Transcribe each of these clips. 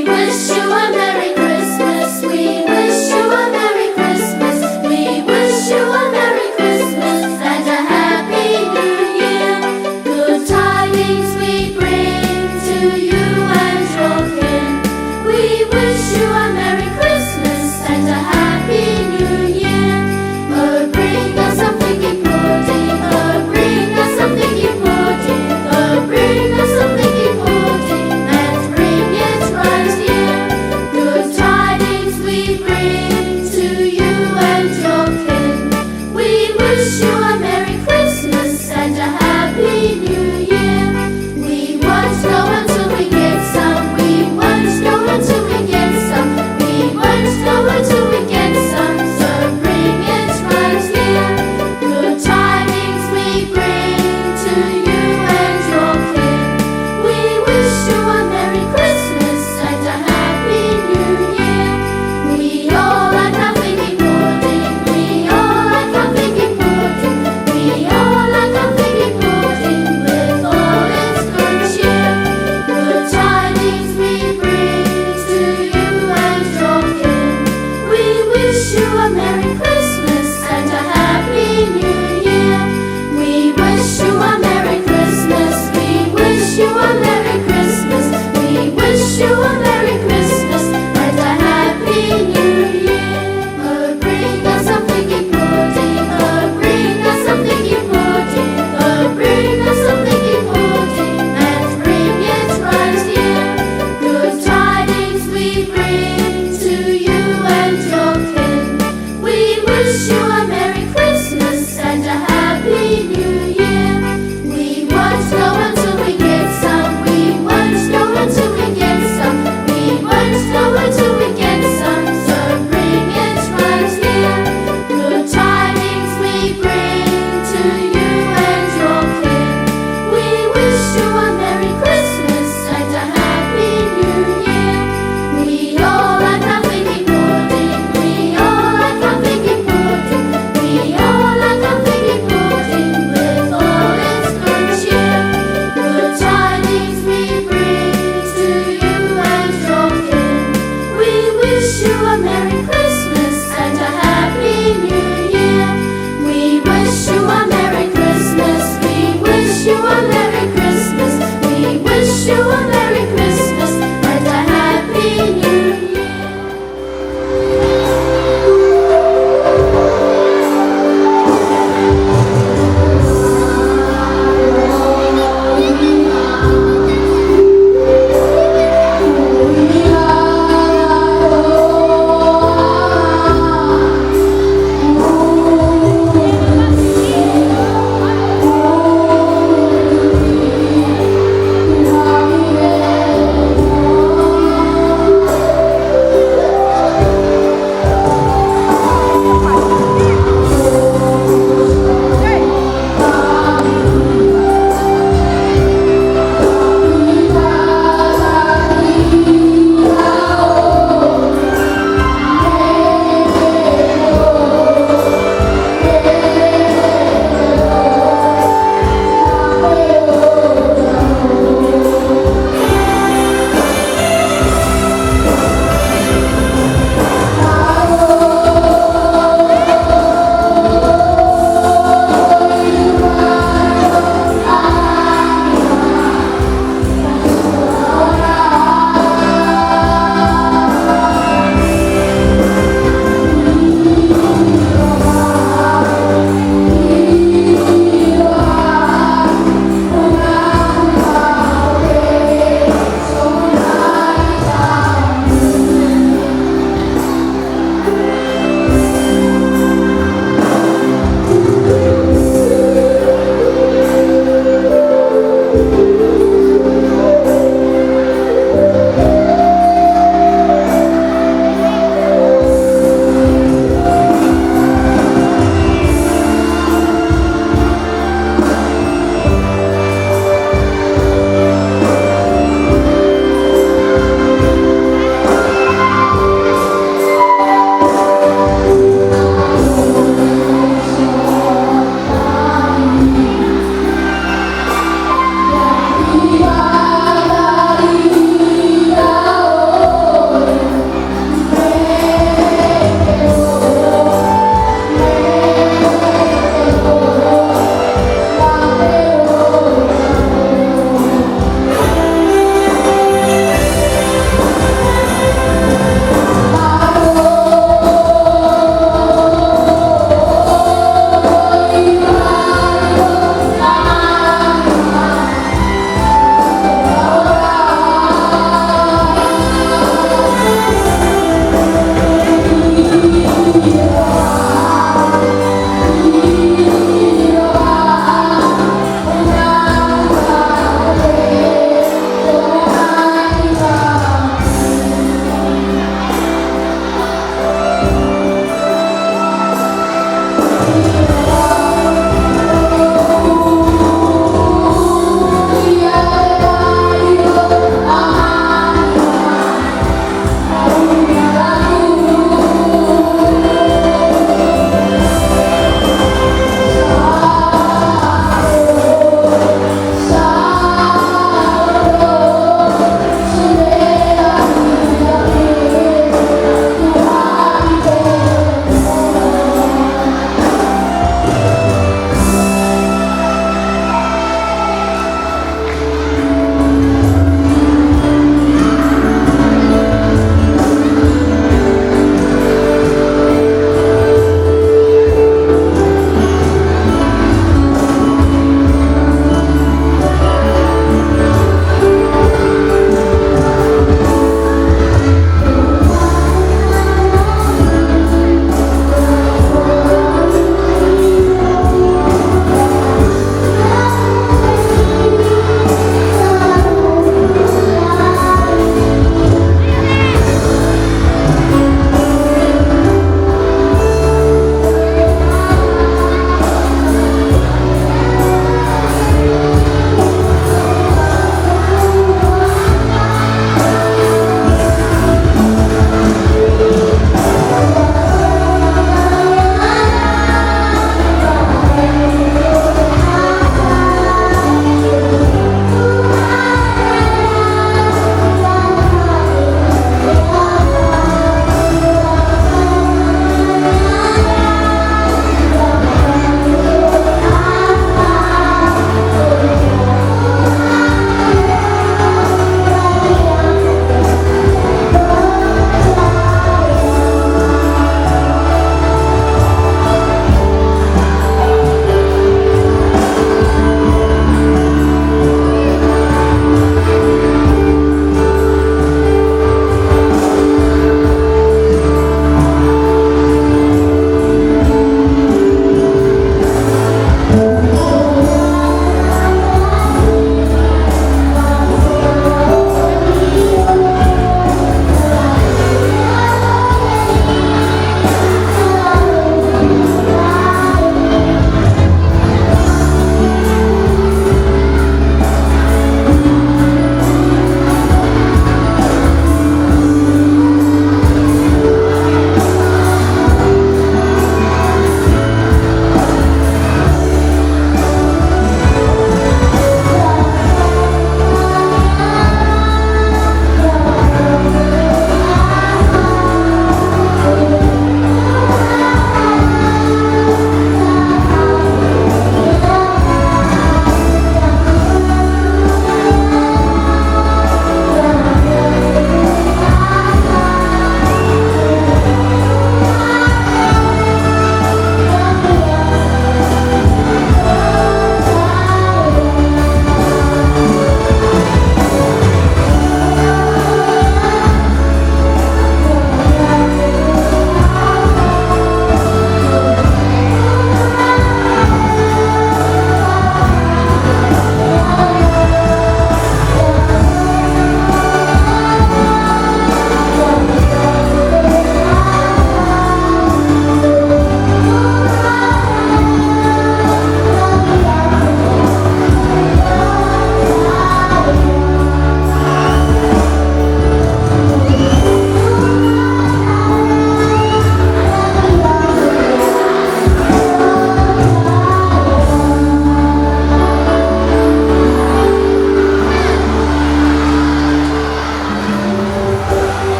Bring us something important, let's bring it right here.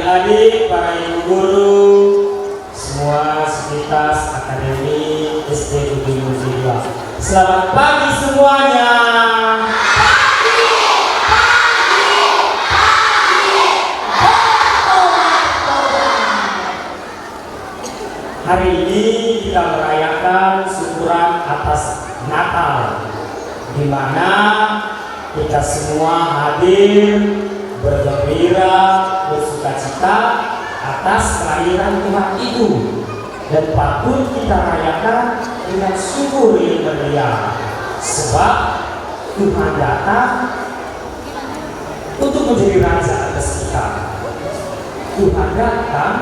adik-adik, para ibu guru, semua sivitas akademi SD Budi Mujiwa. Selamat pagi semuanya. Hari ini kita merayakan syukuran atas Natal, di mana kita semua hadir bergembira, bersukacita atas kelahiran Tuhan itu, dan patut kita rayakan dengan syukur yang meriah, sebab Tuhan datang untuk menjadi raja atas kita. Tuhan datang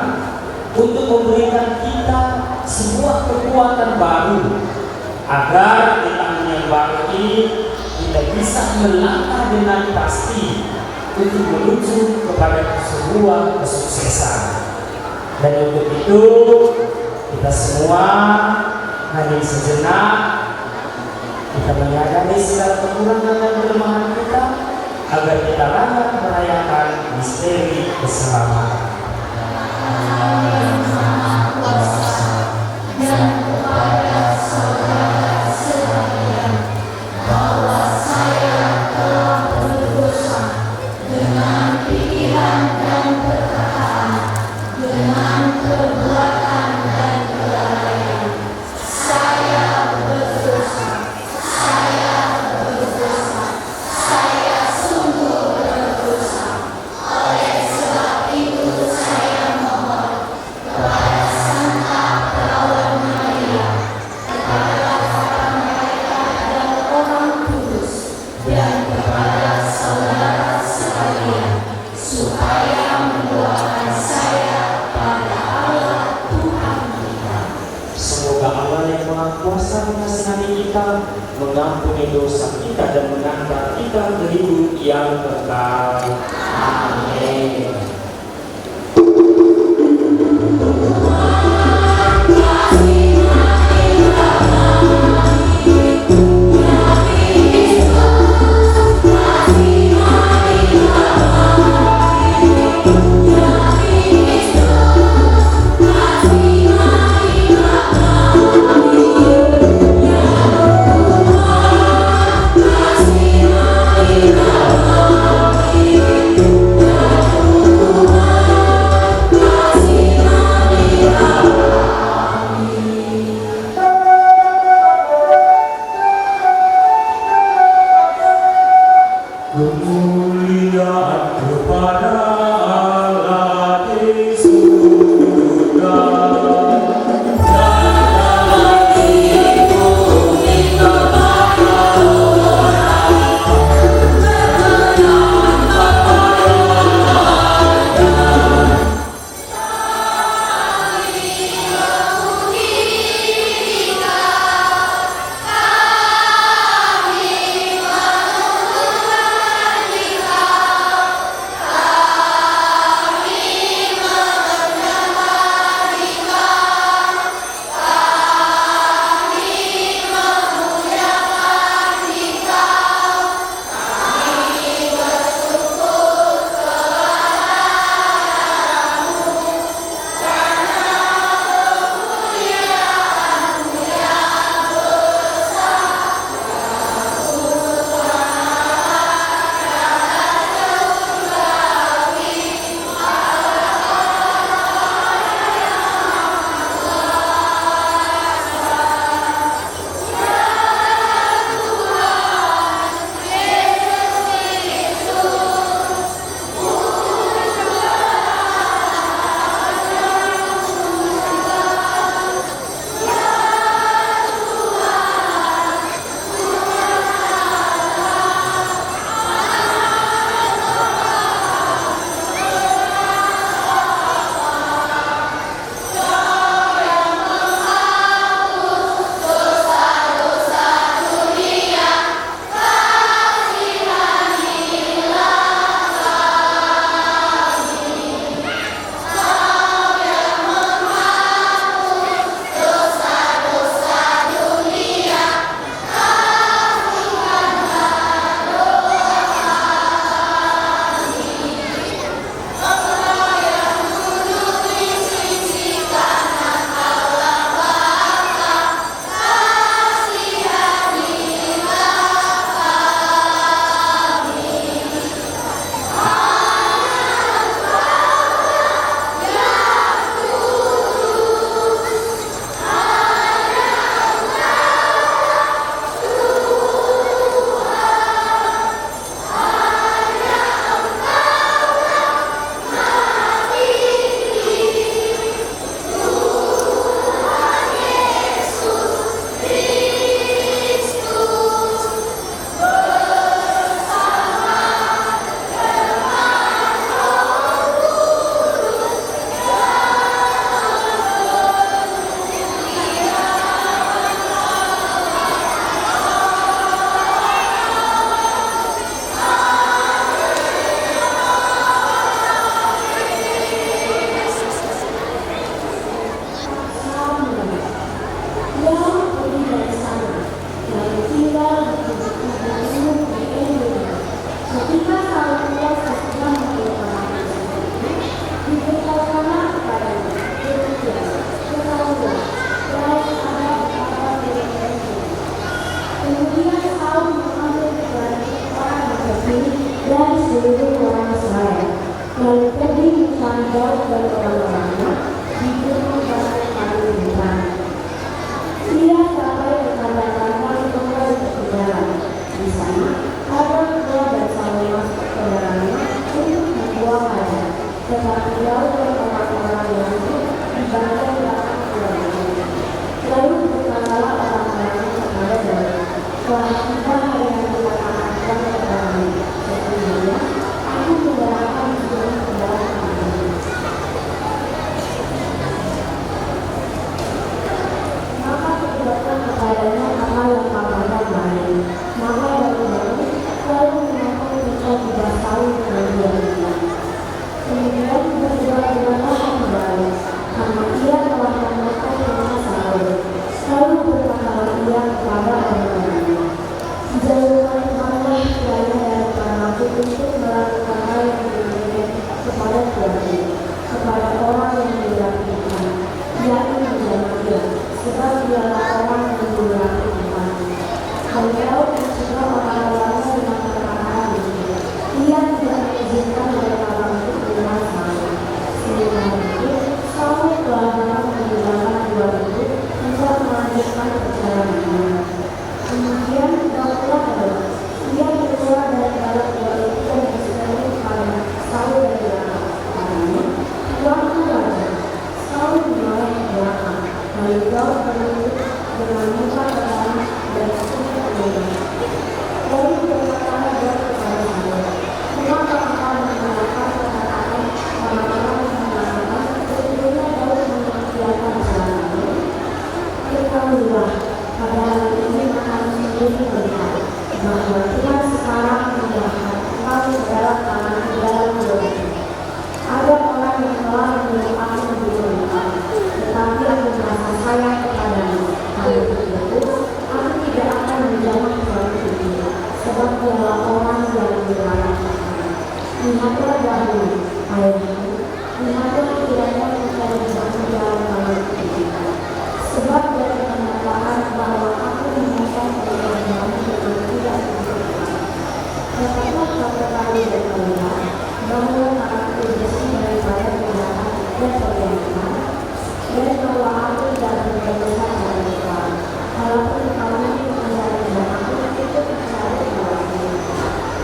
untuk memberikan kita sebuah kekuatan baru, agar di tahun yang baru ini kita bisa melangkah dengan pasti untuk menuju kepada sebuah kesuksesan. Dan untuk itu kita semua hadir sejenak, kita menyadari segala kekurangan dan kelemahan kita, agar kita dapat merayakan misteri keselamatan. Dan kepada saudara sekalian, bahwa saya telah berdosa dengan pikiran dan perkataan, dengan perbuatan dan kelalaian. Saya berdosa, saya sungguh berdosa. Oleh sebab itu saya mohon kepada Santa Perawat Maria, kepada para malaikat dan orang kudus, dan kepada saudara sekalian, supaya mendoakan saya pada Allah Tuhan kita. Semoga Allah yang Maha Kuasa mengasihani kita, mengampuni dosa kita, dan mengantar kita ke hidup yang kekal. Amin. Yeah. dan orang-orangnya dibunuh dengan kayu besar. Ia sampai bertanda-tanda kembali ke penjara. Di sana, Adam dan Saul masuk ke dalamnya untuk membuang air. Tetapi Daud dan orang-orang Yahudi di bagian belakang keluarganya. Lalu berkatalah orang-orangnya kepada Daud, "Telah tiba hari yang dikatakan Tuhan kepadamu. Sesungguhnya, aku menyerahkan dirimu ke dalam tanganmu." Maka dibuatkan kepadanya apa yang pamannya baik. Maka Daud bangun, lalu menangkap pisau tiga Saul dengan dia. Kemudian berdoa-doalah kembali, karena ia telah memakai telinga Saul. Lalu berkatalah ia kepada orang-orangnya, "Jauhkanlah kiranya daripada aku untuk melakukan hal yang demikian kepada Tuhan, kepada orang yang dilakukan, yakni menjamah, sebab dialah orang yang dilakukan." Dan Daud mencegah orang-orangnya dengan perkataan itu. Ia tidak mengizinkan mereka untuk melihat Saul. Sehingga itu, Saul telah meninggalkan dua itu untuk melanjutkan perjalanannya. Kemudian Daudlah Daud. Ia keluar dari dalam dua itu dan berseru kepada Saul dari belakang. Katanya, "Tuanku raja." Saul menoleh ke belakang. Lalu Daud berlutut dengan muka ke dalam dan sekutu kemudian. Lalu berkatalah Daud kepada Saul, "Mengapa engkau menggunakan perkataan orang-orang yang mengatakan sesungguhnya Daud mengerjakan jalannya? Ketahuilah, pada hari ini akan menjadi berita bahwa Tuhan sekarang menyerahkan engkau ke dalam tangan di dalam dosa. Ada orang yang telah menyuruh aku membunuh engkau, tetapi aku merasa sayang kepadamu. Karena itu, aku tidak akan menjamah suatu itu, sebab dialah orang yang dilarang. Lihatlah dahulu, ayahku, lihatlah kiranya mencari jalan dalam itu. Sebab dari kenyataan bahwa aku menyatakan pekerjaanmu dengan tidak sempurna. Dapatkah kau ketahui dan melihat bahwa aku bersih daripada kejahatan dan perbuatan, dan bahwa aku tidak berdosa pada Tuhan, walaupun kamu menjadikan aku untuk mencari Tuhan.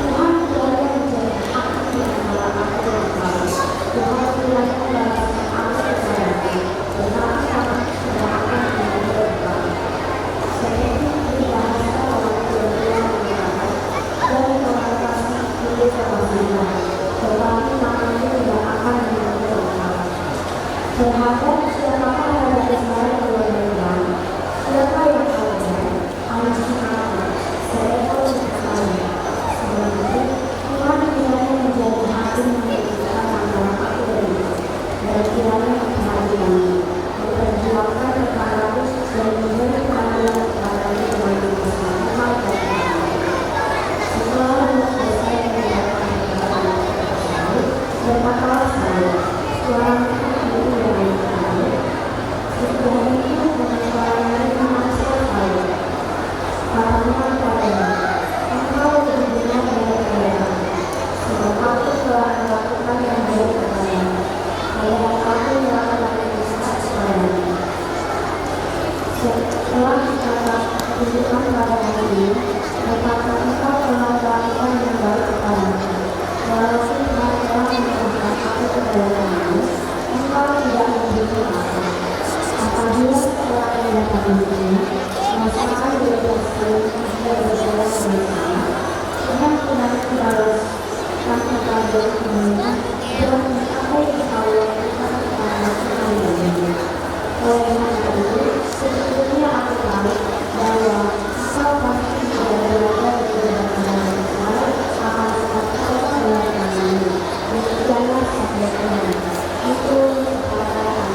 Tuhan kiranya menjadi aku di antara aku dan kamu. Tuhan kiranya membalaskan aku kepadaku, tetapi aku tidak akan menjadikan. Seperti dibahaskan oleh kedua mengatakan, dari orang kasih itu kewasilan, tetapi namanya tidak akan menjadikan. Terhadap siapakah raja Israel keluarga? Siapa yang kau lihat? Anak siapa? Seekor sekali. Sebab itu, Tuhan kiranya menjadi hakim memutuskan antara aku dan engkau, dan kiranya keadilanmu memperjuangkan perkaraku dan memberi keadilan kepadaku dengan memutuskan hal dan setelah selesai mendengarkan perkataan tersebut, berkatalah Saul, "Suaramu itu dari mana?" Setelah itu dengan suara nyaring memanggil Saul. Katanya kepadanya, "Engkau lebih benar daripada aku, sebab aku telah melakukan yang baik kepadamu. Ayah aku yang akan mendesak kepadamu." Setelah kata tunjukkan pada hari ini, betapa engkau telah melakukan yang baik kepadamu. Walaupun Tuhan telah mendesak aku ke dalam tanganmu, engkau tidak membunuh aku. Apabila setelah mendapat ini, masalah 12 tahun dia berjalan bersama, Tuhan benar membalaskan kepada kemuliaan dan mencapai di Allah Tuhan kepada kalian. Oleh karena itu, sebetulnya aku tahu bahwa engkau pasti tidak berada di dalam Israel akan tetap dalam tanganmu. Demikianlah sabda Tuhan. Itu perkataan.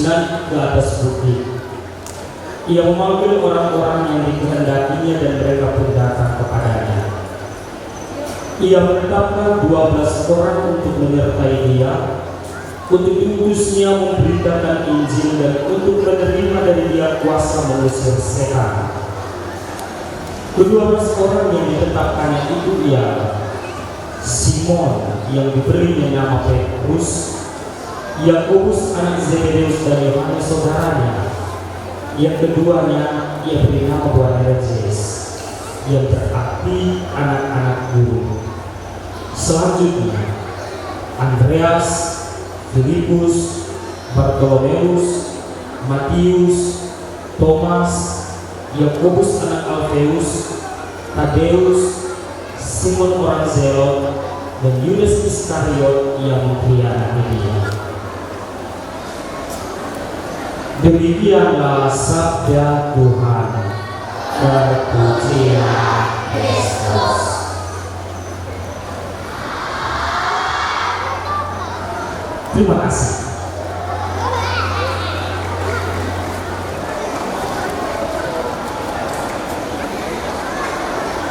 naik ke atas bukit. Ia memanggil orang-orang yang dikehendakinya dan mereka pun datang kepadanya. Ia menetapkan 12 orang untuk menyertai dia, untuk diutusnya memberitakan Injil dan untuk menerima dari dia kuasa mengusir setan. Kedua belas orang yang ditetapkannya itu ialah Simon yang diberinya nama Petrus, Yakobus anak Zebedeus dan Yohanes saudaranya. Yang keduanya ia beri nama Boanerges, yang berarti anak-anak guru. Selanjutnya Andreas, Filipus, Bartolomeus, Matius, Thomas, Yakobus anak Alfeus, Tadeus, Simon orang Zelot, dan Yudas Iskariot yang mengkhianati dia. Demikianlah sabda Tuhan. Terpujilah Kristus. Terima kasih.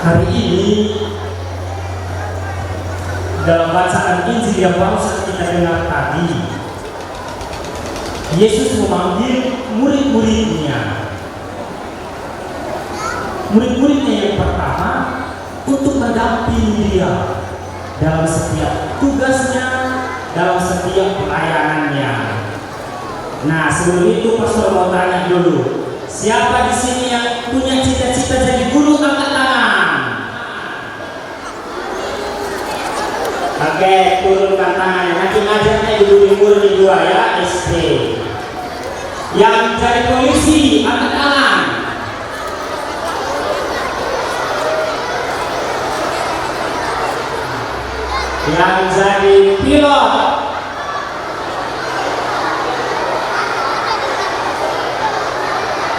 Hari ini dalam bacaan Injil yang baru saja kita dengar tadi, Yesus memanggil murid-muridnya. Murid-muridnya yang pertama untuk mendampingi dia dalam setiap tugasnya, dalam setiap pelayanannya. Nah, sebelum itu Pastor mau tanya dulu, siapa di sini yang punya cita-cita jadi guru? Angkat tangan. Oke, turunkan tangannya. Nanti ngajarnya ibu-ibu di 2 ya, SD. Yang jadi polisi, angkat tangan. Yang jadi pilot.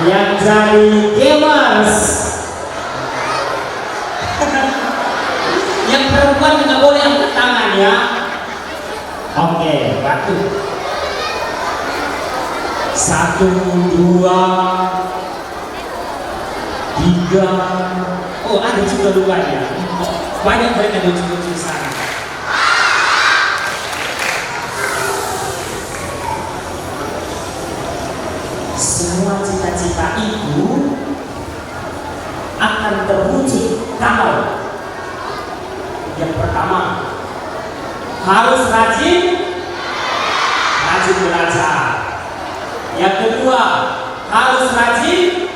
Yang jadi gamers. Yang perempuan nggak boleh angkat tangan ya. Oke, batu. 1, 2, 3. Oh, ada juga lukanya. Banyak mereka lucu-lucu di sana. Semua cita-cita itu akan terwujud kalau yang pertama harus rajin belajar. Yang kedua harus rajin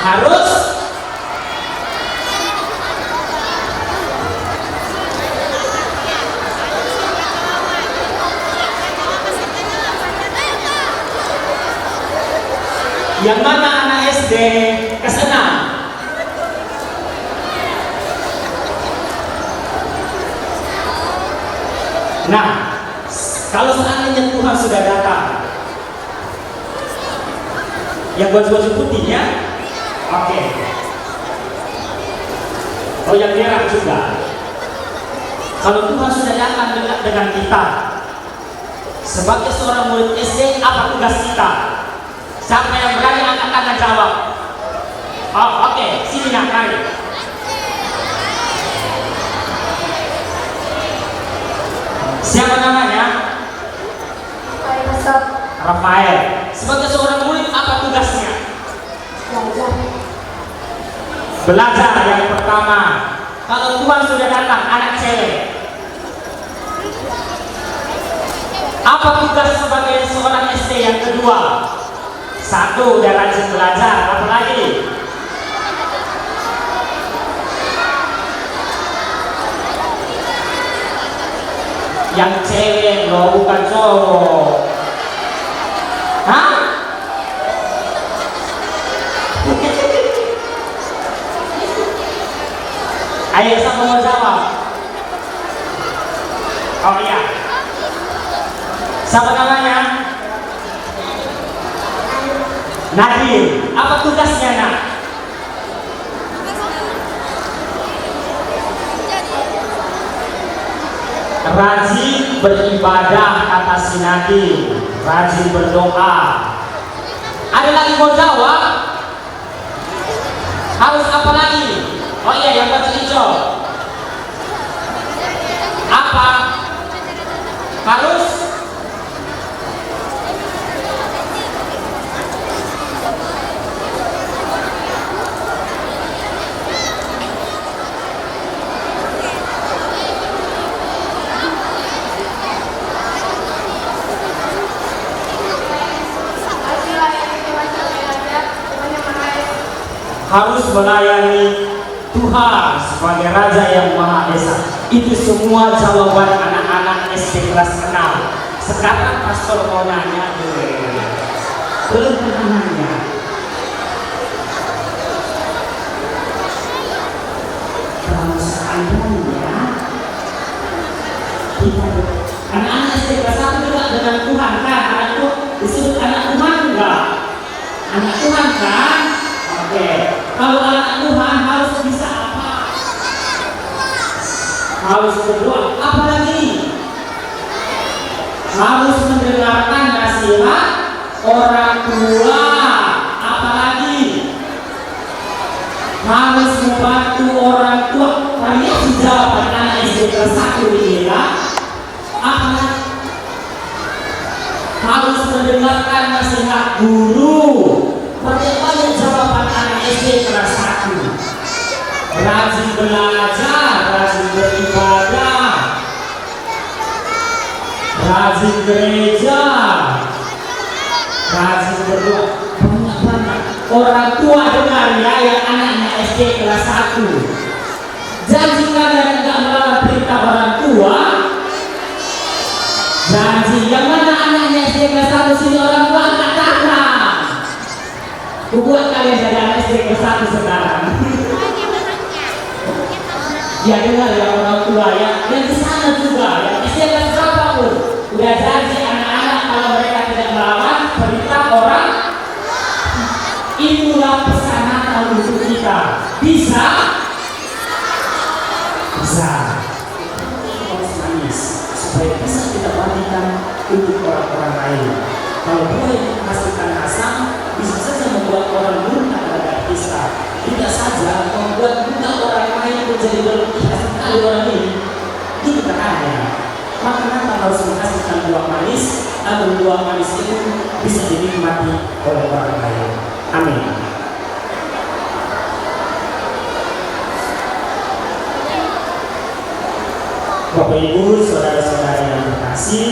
harus yang mana anak SD kesenang? Nah, kalau seandainya Tuhan sudah datang, yang baju putihnya, oke. Oh, yang merah juga. Kalau Tuhan sudah datang dengan kita, sebagai seorang murid SD, apa tugas kita? Siapa yang berani angkat tangan jawab? Oh, oke, sini nak kali. Siapa namanya? Rafael. Sebagai seorang murid, apa tugasnya? Belajar yang pertama. Kalau Tuhan sudah datang, anak cewek, apa tugas sebagai seorang SD yang kedua? 1, udah rajin belajar. Apa lagi? Yang cewek loh, bukan cowok. Hah? Ayo, siapa mau jawab? Oh iya. Siapa namanya? Nadir. Apa tugasnya, Nak? rajin beribadah kata si Nabi, rajin berdoa. Ada lagi mau jawab? Harus apa lagi? Oh iya, yang baju hijau. Apa? Harus harus melayani Tuhan sebagai Raja yang Maha Esa. Itu semua jawaban anak-anak SD kelas 6. Sekarang pastor mau nanya belum pernah nanya. Kalau seandainya kita anak-anak SD kelas 1 dekat dengan Tuhan kan? Anak itu disebut anak Tuhan enggak? Anak Tuhan kan? Oke. Kalau anak Tuhan harus bisa apa? Harus berdoa. Apa lagi? Harus mendengarkan nasihat orang tua. Apa lagi? Harus membantu orang tua. Kalian jawaban anak SD kelas 1 ini ya. Apa lagi? Harus mendengarkan nasihat guru. Bagaimana jawaban anak SD kelas 1? Rajin belajar, rajin beribadah, rajin gereja, rajin berdoa. Banyak-banyak orang tua dengar ya, yang anaknya SD kelas 1. Janji kalian tidak melanggar perintah orang tua. Janji. Yang mana anaknya SD kelas 1 sini orang tua angkat tangan. Buat kalian jadi anak SD kelas 1 sekarang. Ya dengar ya orang tua ya, yang di sana juga yang SD kelas berapa pun udah janji anak-anak kalau mereka tidak melawan perintah orang. Inilah pesan Natal untuk kita. Bisa? Bisa. Harus manis supaya bisa kita bagikan untuk orang-orang lain. Kalau boleh menghasilkan rasa, bisa saja membuat orang murka terhadap kita. Tidak saja membuat juga orang lain menjadi berpihak sekali orang ini. Itu katanya. Maka Natal harus menghasilkan buah manis, agar buah manis itu bisa dinikmati oleh orang lain. Amin. Bapak Ibu, saudara-saudara yang terkasih,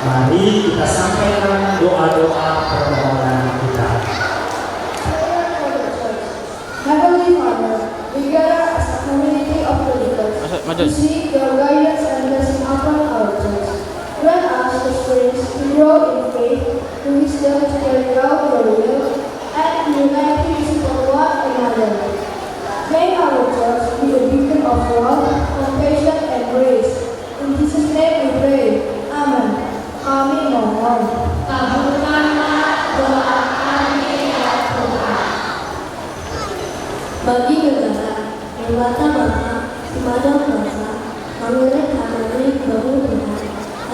mari kita sampaikan doa-doa permohonan kita. Heavenly Father, we gather as a community of believers to seek your guidance and blessing upon our church. Grant us the strength to grow in faith, to wisdom to carry out your will, and unity to support one another. May our church be a beacon of love, compassion, and grace. In Jesus' name we pray. Amen. Kami mohon, kabulkanlah doa kami ya Tuhan. Bagi negara, mata-mata, semadam bangsa, mengirim kami bangun Tuhan,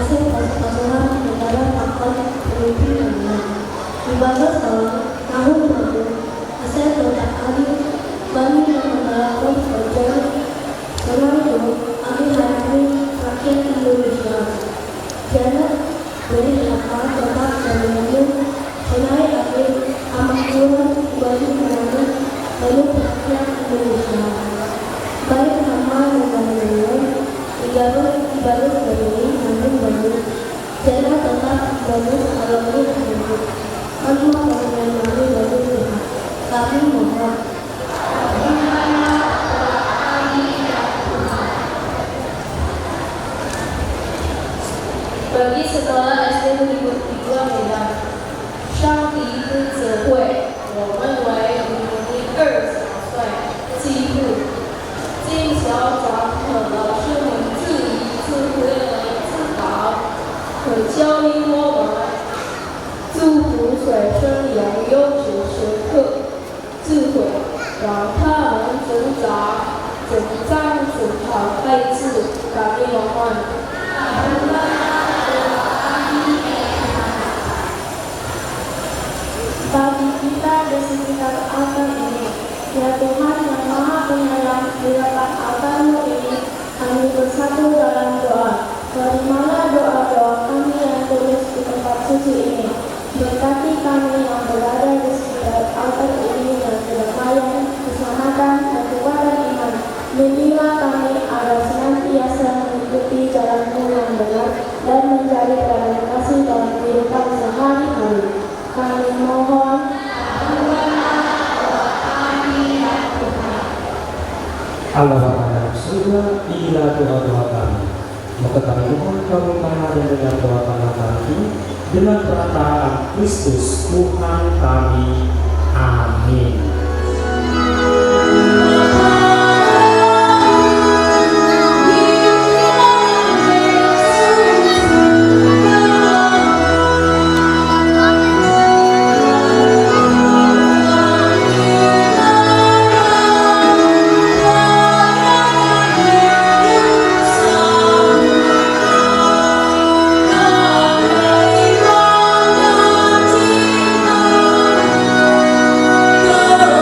hasil pasukan negara pakon pemimpin dunia. Dibalas tahun lalu, hasil letak kami bagi negara berjalan. Dengan itu, kami hari rakyat Indonesia. Jangan beri apa tetap dan menyuruh senai kami amat kurang bagi mereka lalu rakyat Indonesia. Baik nama dan beliau dibalut dari namun balut. Jangan tetap balut kalau ini hidup. Kami mengenai balut Tuhan. Kami mohon.本地的 SD 一个Medan，上第一次节会，我们为52岁记录，进小转可了是名字一次会的自导，可教育我们祝福水生养优质学科智慧，让他们成长、成长、成好，再次感恩我们。Bagi kita di sekitar altar ini, ya Tuhan yang Maha Penyayang, di depan altar-Mu ini, kami bersatu dalam doa. Terimalah doa-doa kami yang tulus di tempat suci ini. Berkati kami yang berada di sekitar altar ini dengan kedamaian, keselamatan, dan kekuatan iman. Bimbinglah kami agar senantiasa mengikuti jalan-Mu yang benar dan mencari terang kasih dalam kehidupan sehari-hari. Kami mohon, Allah Bapa dalam surga, inilah doa-doa kami. Maka kami mohon kabulkanlah dan dengan doa kami dengan perkataan Kristus Tuhan kami. Amin. Go!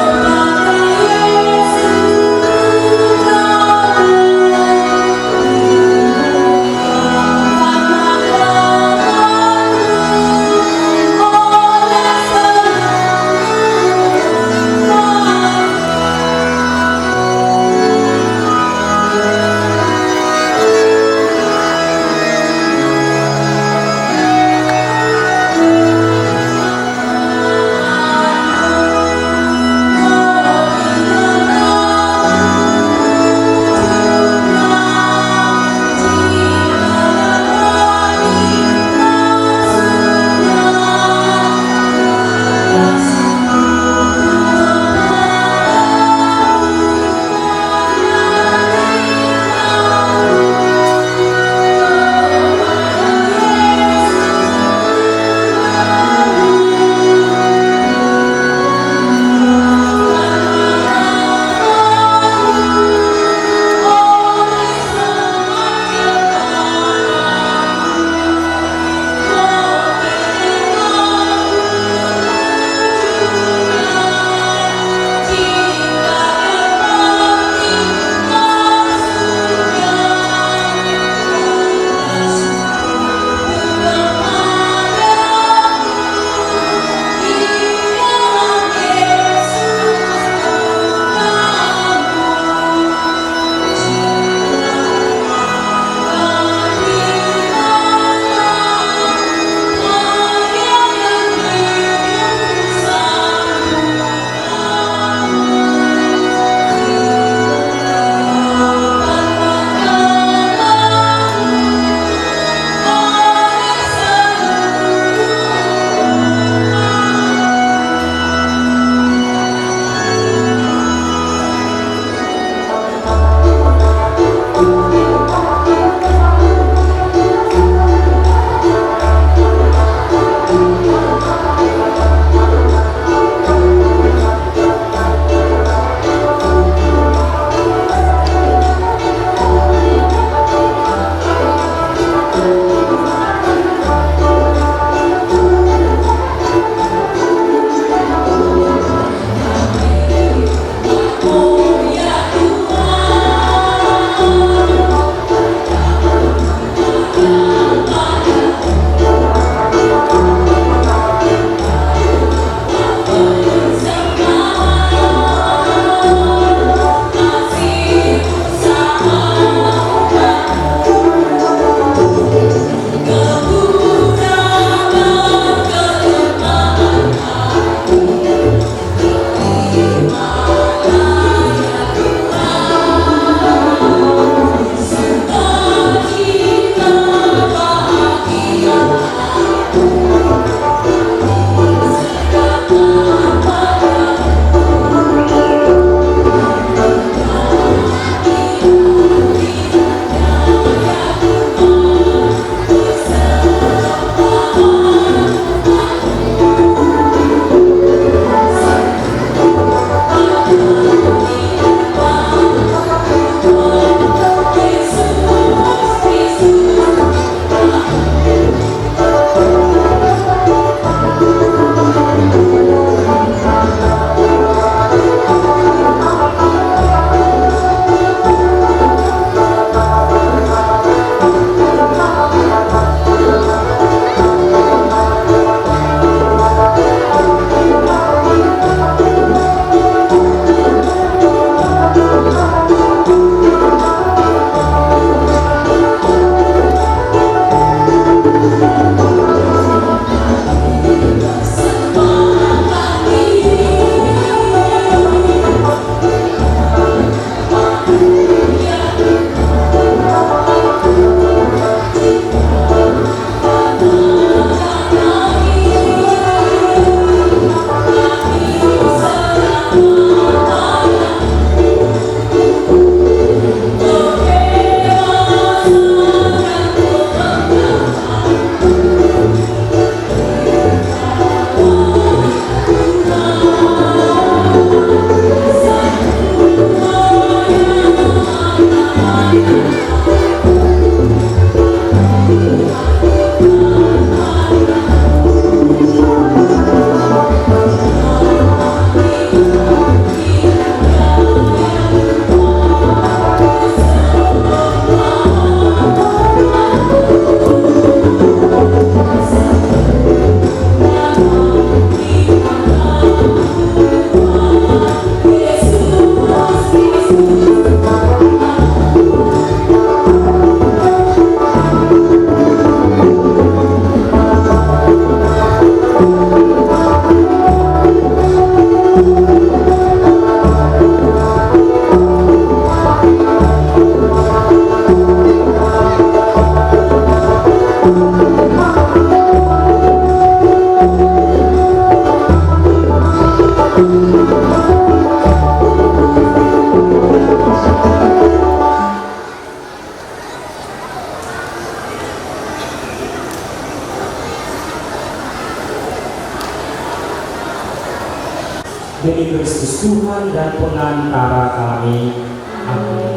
demi Kristus Tuhan dan pengantara kami. Amin.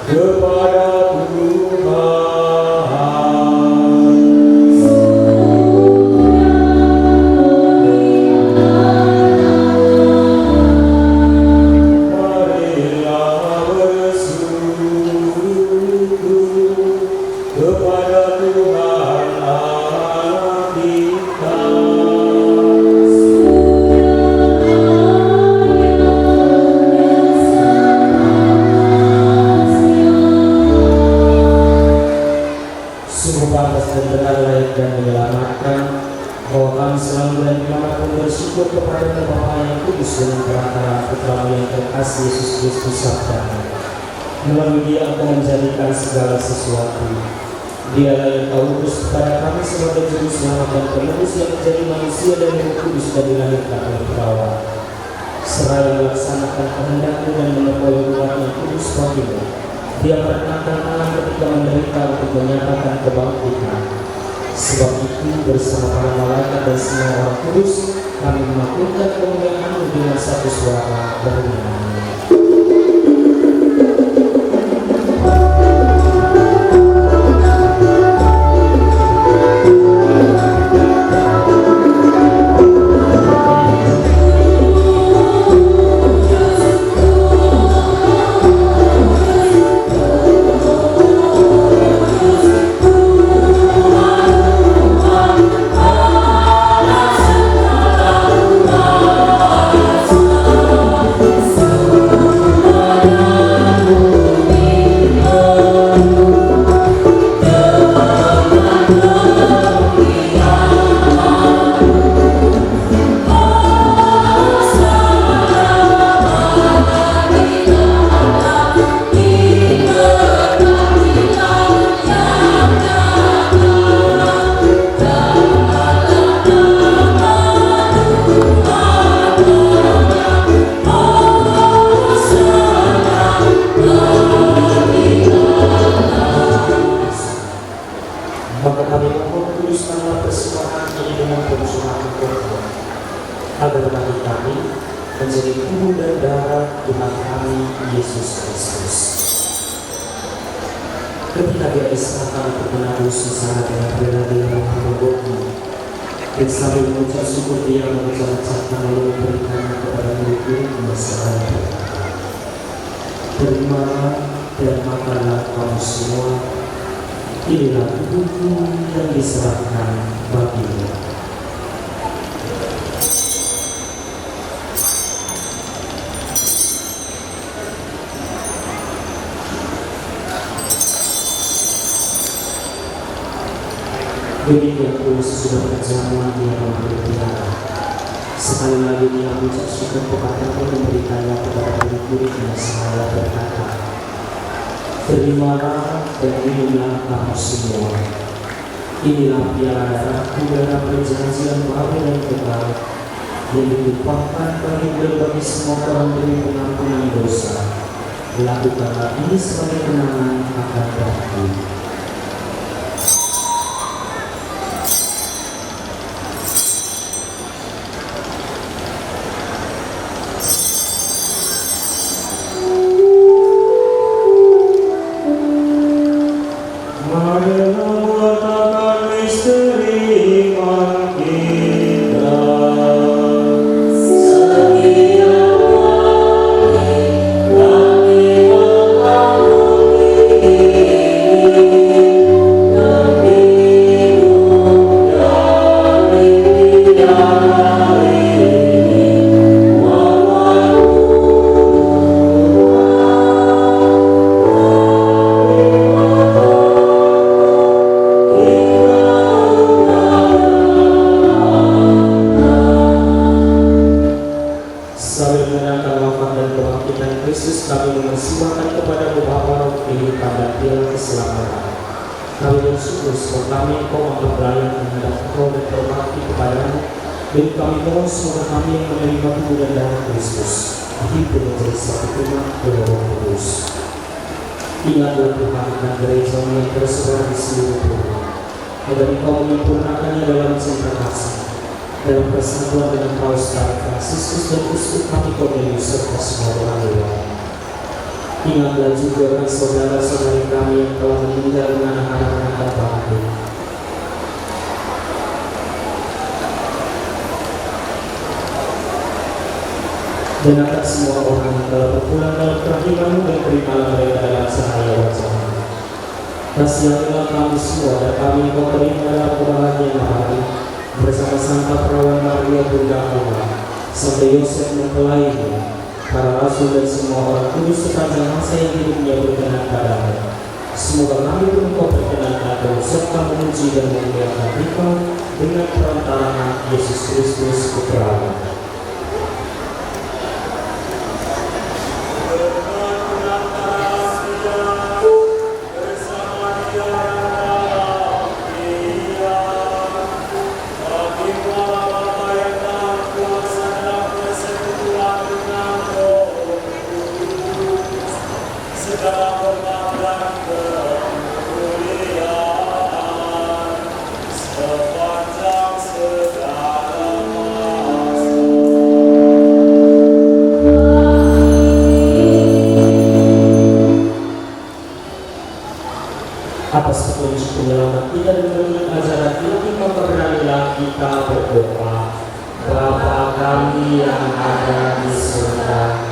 Kepada Yesus Kristus sabda, melalui Dia Engkau menjadikan segala sesuatu. Dialah yang Kau utus kepada kami sebagai juru selamat dan penebus yang menjadi manusia dan Roh Kudus dan dilahirkan oleh perawan. Seraya melaksanakan kehendak-Mu dan menepoi umat yang kudus bagimu. Dia merenangkan tangan ketika menderita untuk menyatakan kebangkitan. Sebab itu bersama para malaikat dan semua orang kudus kami melakukan kemuliaan-Mu dengan satu suara bernyanyi. Agar bagi kami menjadi tubuh dan darah Tuhan kami Yesus Kristus. Ketika Dia diserahkan untuk menanggung sengsara dengan bela-bela menghormati, dan sambil mengucap syukur Dia mengucapkan lalu memberikannya kepada murid-murid seraya berkata, "Terimalah dan makanlah kamu semua, inilah tubuhku yang diserahkan bagimu." Demikian pula sesudah perjamuan Dia memberikan. Sekali lagi Dia mengucap syukur kepada Allah memberikannya kepada murid-muridnya seraya berkata, "Terimalah dan minumlah kamu semua. Inilah piala darahku dalam perjanjian baru dan kekal yang ditumpahkan bagimu dan bagi semua orang demi pengampunan dosa. Lakukanlah ini sebagai kenangan akan aku." Dan kami mohon semoga kami yang menerima tubuh dan darah Kristus hidup menjadi satu umat Roh Kudus. Ingatlah Tuhan dan gereja yang tersebar di seluruh dunia. agar Engkau menyempurnakannya dalam cinta kasih, dalam persatuan dengan Paus Franciscus dan Uskup kami Cornelius serta semua orang luar. Ingatlah juga akan saudara-saudari kami yang telah meninggal dengan anak-anak dan bangkit. Dan akan semua orang yang telah berpulang dalam kerahiman-Mu dan terimalah mereka dalam cahaya wajah-Mu. Kasihanilah kami semua dan kami Engkau terima dalam kebahagiaan hari bersama Santa Perawan Maria Bunda Allah, Santa Yosef mempelainya, para rasul dan semua orang kudus sepanjang masa yang hidupnya berkenan padamu. Semoga kami pun Engkau perkenankan serta memuji dan memuliakan Engkau dengan perantaraan Yesus Kristus Putra-Mu. Atas petunjuk penyelamat kita dan menurut ajaran ini, maka beranilah kita berdoa. Bapa kami yang ada di surga,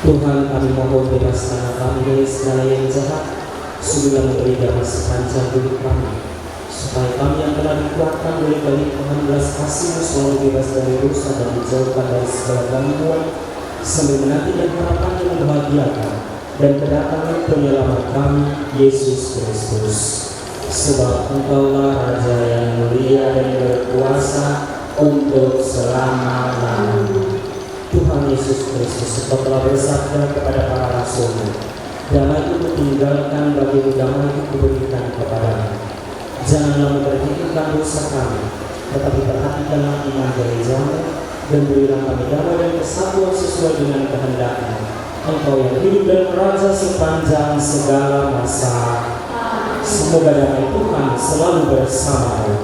Tuhan, kami mohon bebaskan kami dari segala yang jahat, sudahlah memberi damai sepanjang hidup kami, supaya kami yang telah dikuatkan oleh kelimpahan belas kasih-Mu selalu bebas dari dosa dan dijauhkan dari segala gangguan, sambil menantikan harapan yang membahagiakan dan kedatangan penyelamat kami, Yesus Kristus. Sebab Engkaulah Raja yang mulia dan berkuasa untuk selama-lamanya. Tuhan Yesus Kristus, Engkau telah bersabda kepada para rasul-Mu, damai itu tinggalkan bagimu, damai itu kuberikan kepadamu. Janganlah memperhitungkan dosa kami, tetapi perhatikanlah iman gereja-Mu, dan berilah kami damai dan kesatuan sesuai dengan kehendak-Mu. Engkau yang hidup dan raja sepanjang segala masa. Semoga damai Tuhan selalu bersama-Mu.